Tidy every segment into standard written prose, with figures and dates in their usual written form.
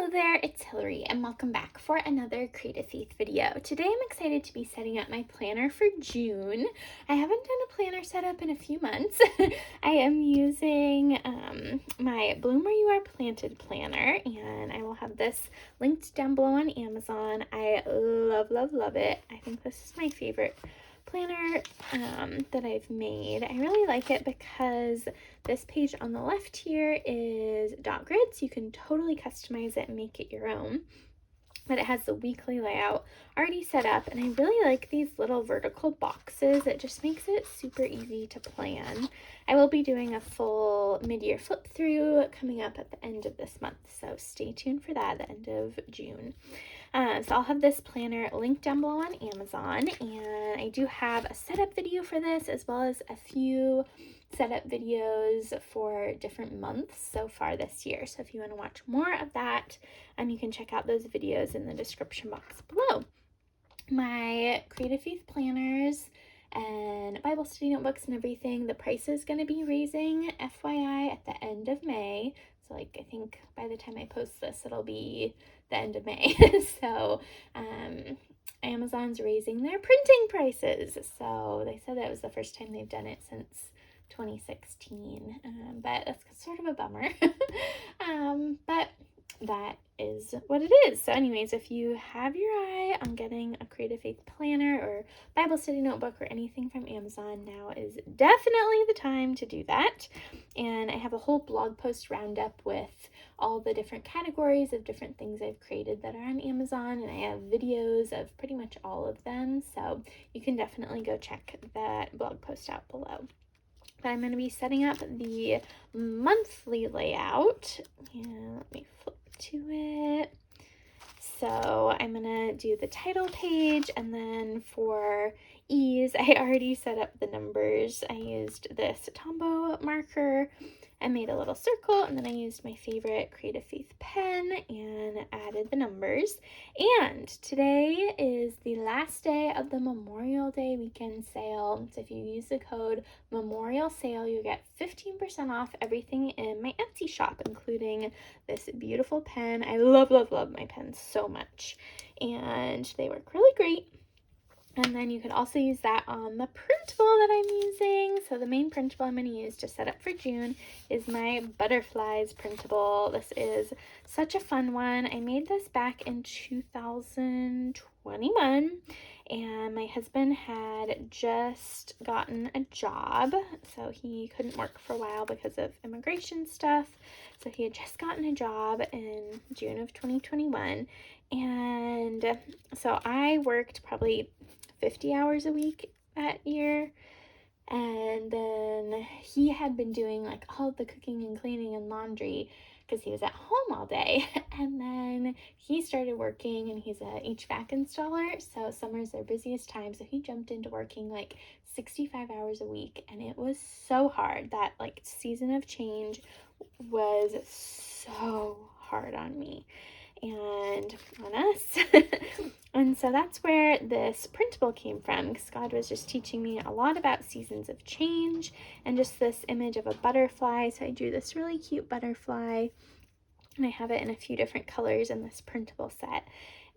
Hello there, it's Hillary and welcome back for another Creative Faith video. Today I'm excited to be setting up my planner for June. I haven't done a planner setup in a few months. I am using my Bloom Where You Are Planted planner, and I will have this linked down below on Amazon. I love it. I think this is my favorite planner that I've made. I really like it because this page on the left here is dot grid, so you can totally customize it and make it your own. But it has the weekly layout already set up, and I really like these little vertical boxes. It just makes it super easy to plan. I will be doing a full mid-year flip through coming up at the end of this month, so stay tuned for that at the end of June. So I'll have this planner linked down below on Amazon, and I do have a setup video for this as well as a few setup videos for different months so far this year. So if you want to watch more of that, you can check out those videos in the description box below. My Creative Faith planners and Bible study notebooks and everything, the price is going to be raising, FYI, at the end of May. So I think by the time I post this, it'll be the end of May. So Amazon's raising their printing prices. So they said that was the first time they've done it since 2016, but that's sort of a bummer. But that is what it is. So anyways, if you have your eye on getting a Creative Faith planner or Bible study notebook or anything from Amazon, now is definitely the time to do that. And I have a whole blog post roundup with all the different categories of different things I've created that are on Amazon, and I have videos of pretty much all of them, so you can definitely go check that blog post out below. But I'm going to be setting up the monthly layout, and let me flip to it. So I'm going to do the title page, and then for ease, I already set up the numbers. I used this Tombow marker. I made a little circle, and then I used my favorite Creative Faith pen and added the numbers. And today is the last day of the Memorial Day weekend sale. So if you use the code Memorial Sale, you get 15% off everything in my Etsy shop, including this beautiful pen. I love my pens so much, and they work really great. And then you can also use that on the printable that I'm using. So the main printable I'm going to use to set up for June is my Butterflies printable. This is such a fun one. I made this back in 2021, and my husband had just gotten a job, so he couldn't work for a while because of immigration stuff. So he had just gotten a job in June of 2021, and so I worked probably 50 hours a week that year, and then he had been doing like all of the cooking and cleaning and laundry because he was at home all day. And then he started working, and he's a HVAC installer, so summer's their busiest time, so he jumped into working like 65 hours a week, and it was so hard. That like season of change was so hard on me and on us. And so that's where this printable came from, because God was just teaching me a lot about seasons of change and just this image of a butterfly. So I drew this really cute butterfly, and I have it in a few different colors in this printable set.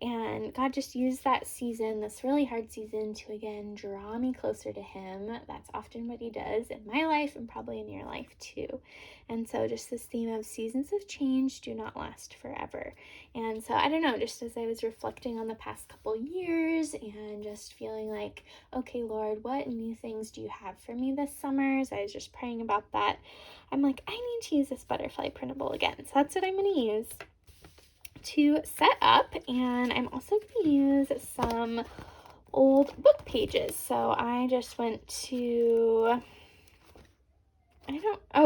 And God just used that season, this really hard season, to again draw me closer to Him. That's often what He does in my life and probably in your life too. And so just this theme of seasons of change do not last forever. And so I don't know, just as I was reflecting on the past couple years and just feeling like, okay, Lord, what new things do you have for me this summer? As I was just praying about that, I'm like, I need to use this butterfly printable again. So that's what I'm going to use to set up. And I'm also going to use some old book pages. So I just went to,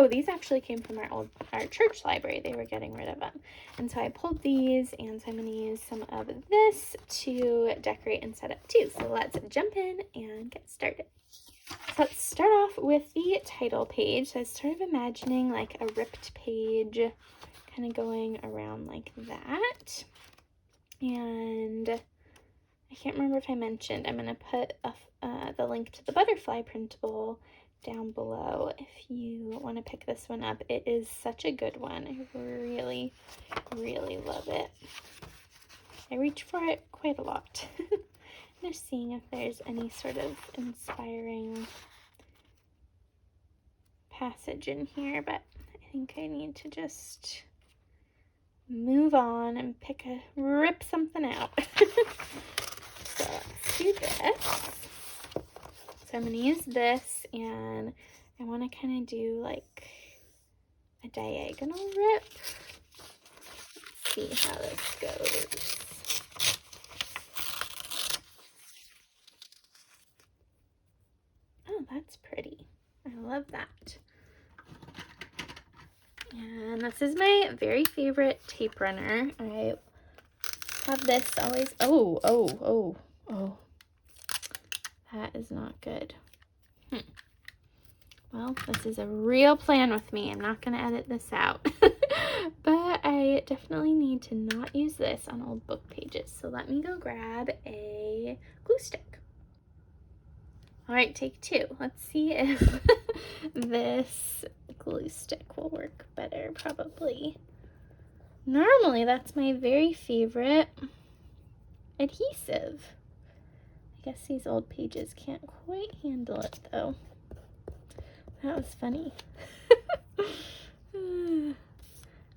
these actually came from our church library. They were getting rid of them, and so I pulled these, and so I'm going to use some of this to decorate and set up too. So let's jump in and get started. So let's start off with the title page. So I was sort of imagining like a ripped page kind of going around like that. And I can't remember if I mentioned, I'm going to put the link to the butterfly printable down below if you want to pick this one up. It is such a good one. I really, really love it. I reach for it quite a lot. Just seeing if there's any sort of inspiring passage in here, but I think I need to just move on and rip something out. So let's do this. So I'm going to use this, and I want to kind of do like a diagonal rip. Let's see how this goes. Oh, that's pretty. I love that. And this is my very favorite tape runner. I have this always. Oh. That is not good. Well, this is a real plan with me. I'm not going to edit this out. But I definitely need to not use this on old book pages. So let me go grab a glue stick. All right, take two. Let's see if this glue stick will work better, probably. Normally, that's my very favorite adhesive. I guess these old pages can't quite handle it, though. That was funny.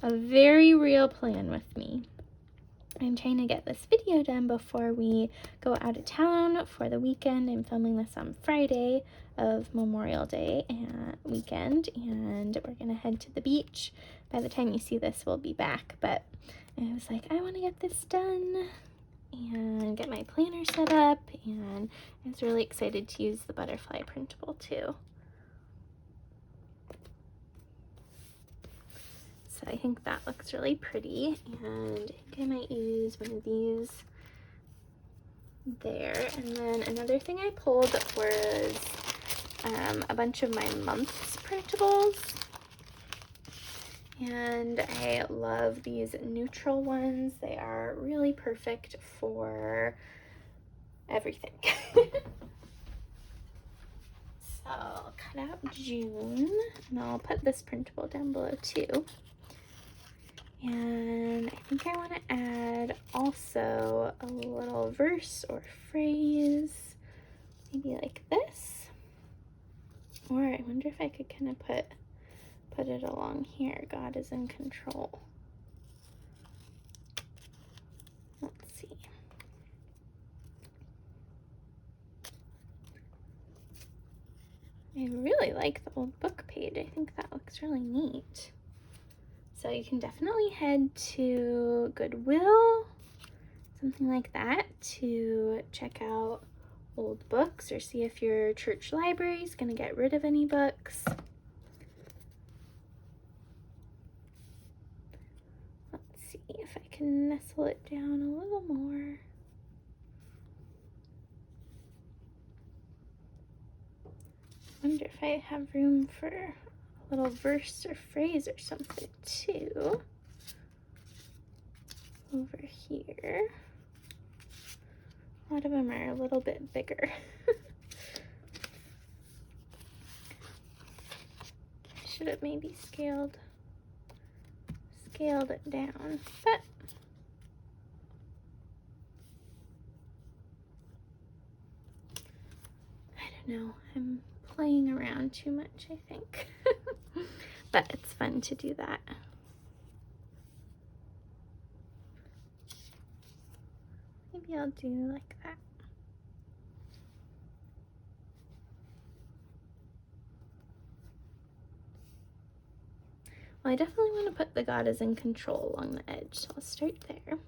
A very real plan with me. I'm trying to get this video done before we go out of town for the weekend. I'm filming this on Friday of Memorial Day weekend, and we're gonna head to the beach. By the time you see this, we'll be back, but I was like, I want to get this done and get my planner set up, and I was really excited to use the butterfly printable too. So I think that looks really pretty, and I think I might use one of these there. And then another thing I pulled was a bunch of my months printables, and I love these neutral ones. They are really perfect for everything. So I'll cut out June, and I'll put this printable down below too. And I think I want to add also a little verse or phrase, maybe like this. Or I wonder if I could kind of put it along here. God is in control. Let's see. I really like the old book page. I think that looks really neat. So you can definitely head to Goodwill, something like that, to check out old books or see if your church library is going to get rid of any books. Let's see if I can nestle it down a little more. I wonder if I have room for a little verse or phrase or something too. Over here. A lot of them are a little bit bigger. I should have maybe scaled it down, but I don't know. I'm playing around too much, I think. But it's fun to do that. Maybe I'll do like that. Well, I definitely want to put the God is in control along the edge, so I'll start there.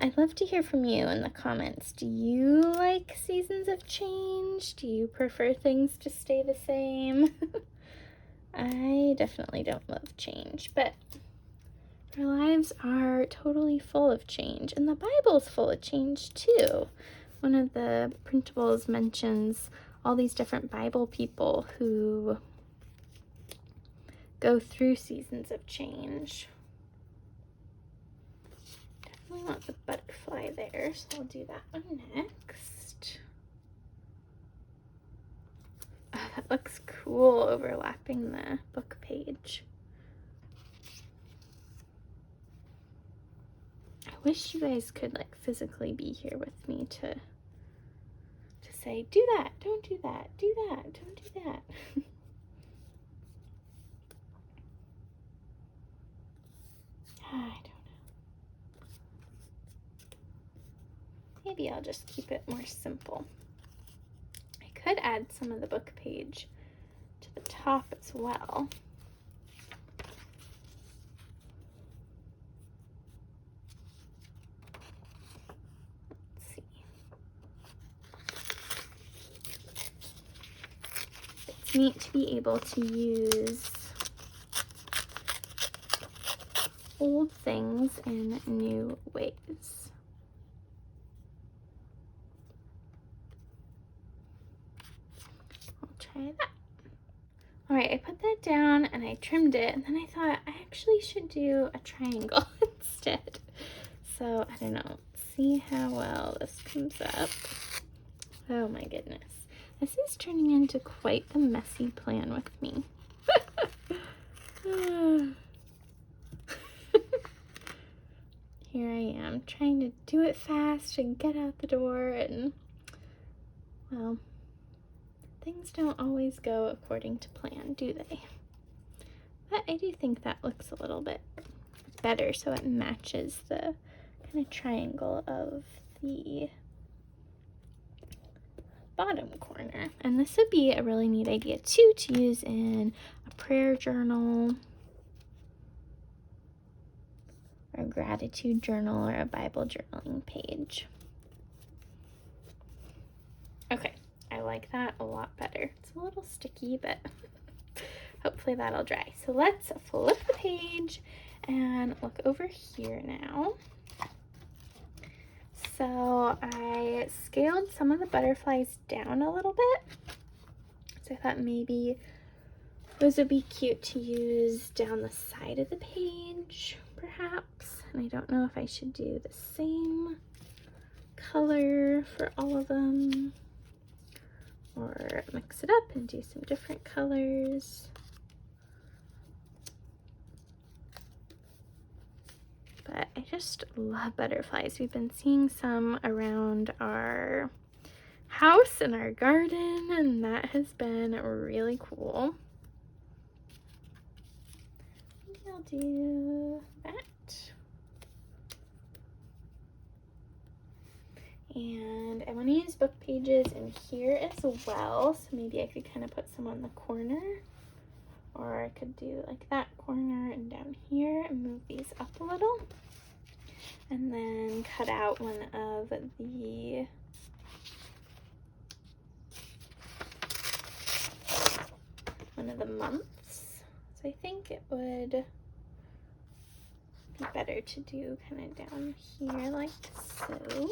I'd love to hear from you in the comments. Do you like seasons of change? Do you prefer things to stay the same? I definitely don't love change, but our lives are totally full of change, and the Bible's full of change too. One of the printables mentions all these different Bible people who go through seasons of change. Definitely want the butterfly there, so I'll do that one next. Oh, that looks cool, overlapping the book page. I wish you guys could like physically be here with me to say, do that, don't do that, do that, don't do that. I don't know. Maybe I'll just keep it more simple. I could add some of the book page to the top as well. Let's see. It's neat to be able to use old things in new ways. I'll try that. All right, I put that down and I trimmed it, and then I thought I actually should do a triangle instead. So I don't know, see how well this comes up. Oh my goodness. This is turning into quite the messy plan with me. Here I am trying to do it fast and get out the door, and well, things don't always go according to plan, do they? But I do think that looks a little bit better, so it matches the kind of triangle of the bottom corner. And this would be a really neat idea too to use in a prayer journal, or a gratitude journal, or a Bible journaling page. Okay, I like that a lot better. It's a little sticky, but hopefully that'll dry. So let's flip the page and look over here now. So I scaled some of the butterflies down a little bit. So I thought maybe those would be cute to use down the side of the page, perhaps. And I don't know if I should do the same color for all of them, or mix it up and do some different colors. But I just love butterflies. We've been seeing some around our house and our garden, and that has been really cool. Maybe I'll do that. And I want to use book pages in here as well, so maybe I could kind of put some on the corner, or I could do like that corner and down here and move these up a little, and then cut out one of the months. So I think it would be better to do kind of down here like so.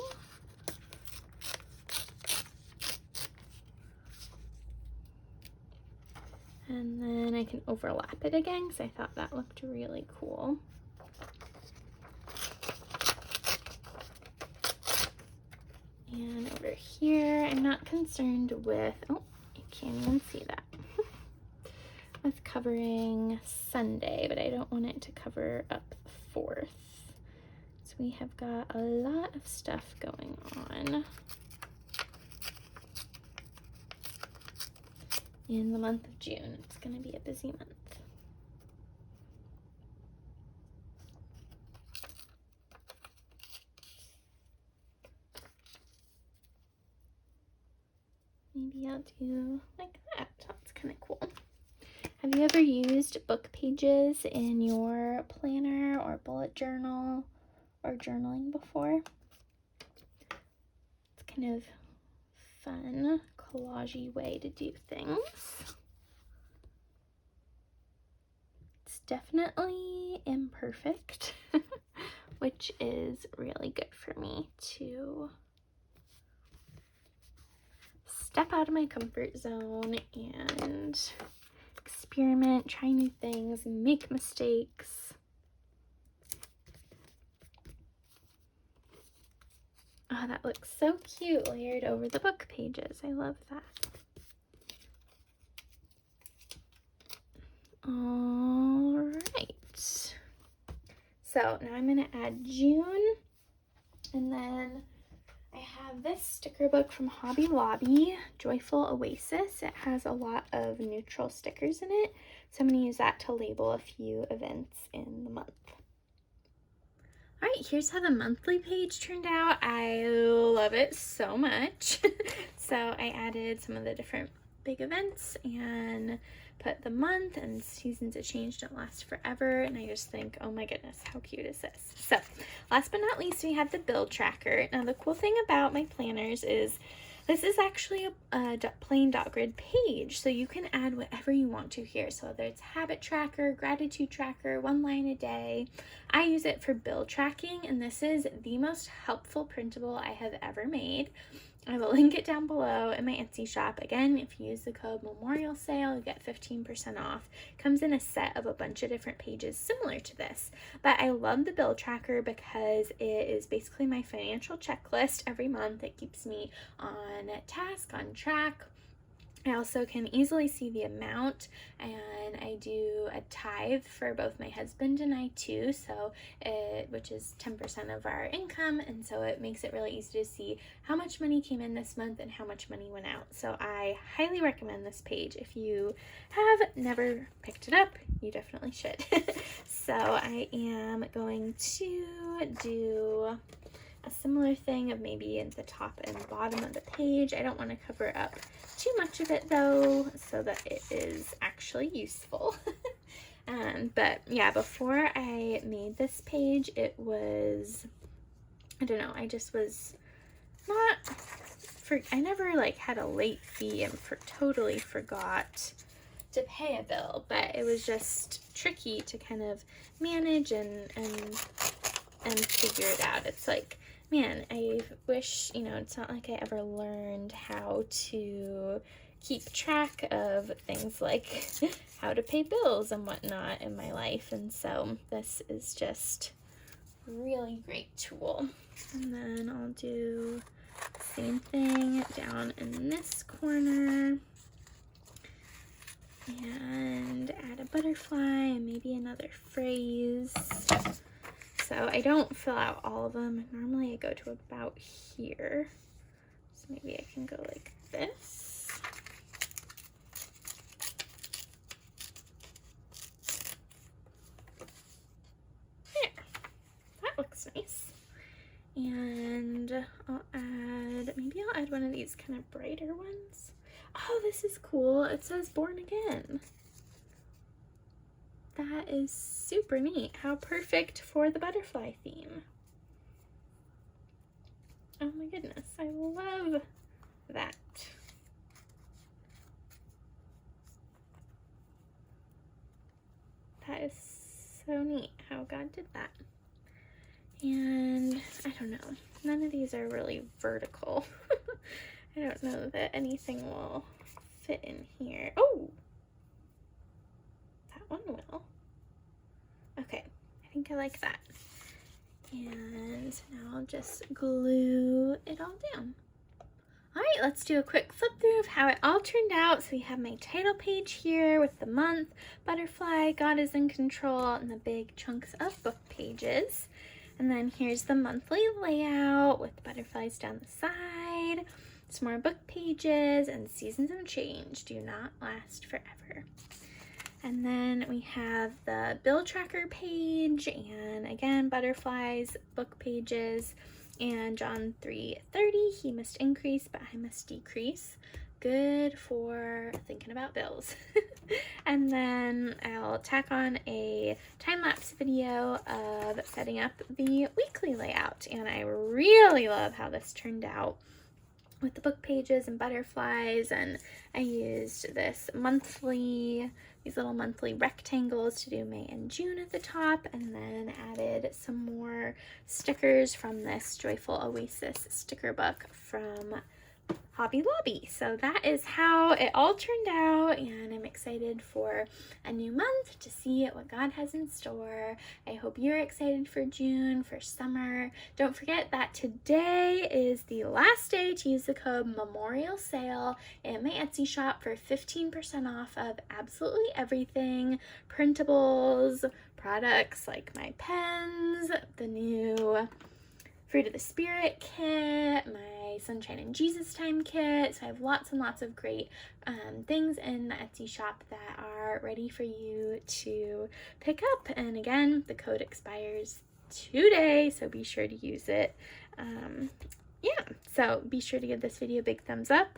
And then I can overlap it again because I thought that looked really cool. And over here, I'm not concerned with, oh, you can't even see that, with covering Sunday, but I don't want it to cover up the 4th. So we have got a lot of stuff going on in the month of June. It's going to be a busy month. Maybe I'll do like that. That's kind of cool. Have you ever used book pages in your planner or bullet journal or journaling before? It's kind of fun, collagey way to do things. It's definitely imperfect, which is really good for me to step out of my comfort zone and experiment, try new things, make mistakes. Oh, that looks so cute layered over the book pages. I love that. All right. So now I'm going to add June, and then I have this sticker book from Hobby Lobby, Joyful Oasis. It has a lot of neutral stickers in it, so I'm going to use that to label a few events in the month. All right, here's how the monthly page turned out. I love it so much. So I added some of the different big events and put the month and seasons of change don't last forever, and I just think, oh my goodness, how cute is this? So last but not least, we have the bill tracker. Now the cool thing about my planners is this is actually a plain dot grid page, so you can add whatever you want to here. So whether it's habit tracker, gratitude tracker, 1 line a day, I use it for bill tracking, and this is the most helpful printable I have ever made. I will link it down below in my Etsy shop. Again, if you use the code Memorial Sale, you get 15% off. It comes in a set of a bunch of different pages similar to this. But I love the bill tracker because it is basically my financial checklist every month. It keeps me on task, on track. I also can easily see the amount, and I do a tithe for both my husband and I too, so which is 10% of our income, and so it makes it really easy to see how much money came in this month and how much money went out. So I highly recommend this page. If you have never picked it up, you definitely should. So I am going to do a similar thing of maybe at the top and bottom of the page. I don't want to cover up too much of it though, so that it is actually useful. But yeah, before I made this page, it was, I don't know, I just was not, I never like had a late fee and totally forgot to pay a bill, but it was just tricky to kind of manage and figure it out. It's like, man, I wish, you know, it's not like I ever learned how to keep track of things like how to pay bills and whatnot in my life. And so this is just a really great tool. And then I'll do the same thing down in this corner and add a butterfly and maybe another phrase. So I don't fill out all of them. Normally I go to about here. So maybe I can go like this. There. That looks nice. And I'll add one of these kind of brighter ones. Oh, this is cool. It says Born Again. That is super neat. How perfect for the butterfly theme. Oh my goodness, I love that. That is so neat how God did that. And I don't know, none of these are really vertical. I don't know that anything will fit in here. Oh! One will. Okay, I think I like that. And now I'll just glue it all down. All right, let's do a quick flip through of how it all turned out. So we have my title page here with the month, butterfly, God is in control, and the big chunks of book pages. And then here's the monthly layout with butterflies down the side, some more book pages, and seasons of change do not last forever. And then we have the bill tracker page, and again, butterflies, book pages, and John 3:30, he must increase, but I must decrease. Good for thinking about bills. And then I'll tack on a time-lapse video of setting up the weekly layout, and I really love how this turned out with the book pages and butterflies. And I used these little monthly rectangles to do May and June at the top, and then added some more stickers from this Joyful Oasis sticker book from Hobby Lobby. So that is how it all turned out, and I'm excited for a new month to see what God has in store. I hope you're excited for June, for summer. Don't forget that today is the last day to use the code Memorial Sale in my Etsy shop for 15% off of absolutely everything. Printables, products like my pens, the new Fruit of the Spirit kit, my Sunshine and Jesus Time kit. So I have lots and lots of great things in the Etsy shop that are ready for you to pick up. And again, the code expires today, so be sure to use it. Yeah, so be sure to give this video a big thumbs up.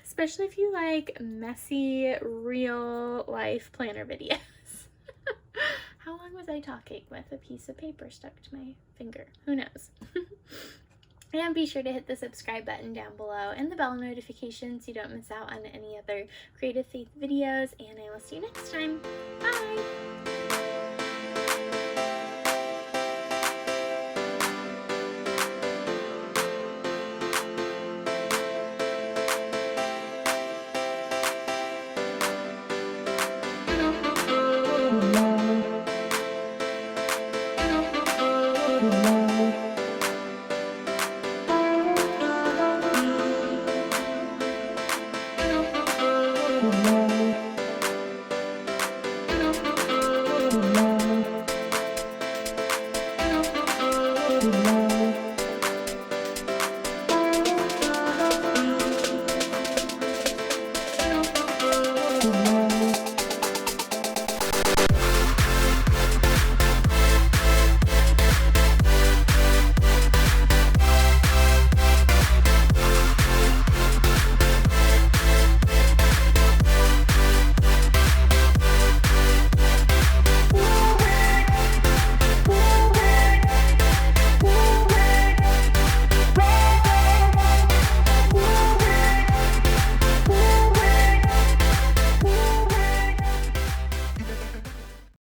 Especially if you like messy, real life planner videos. How long was I talking with a piece of paper stuck to my finger? Who knows? And be sure to hit the subscribe button down below and the bell notification so you don't miss out on any other Creative Faith videos. And I will see you next time. Bye!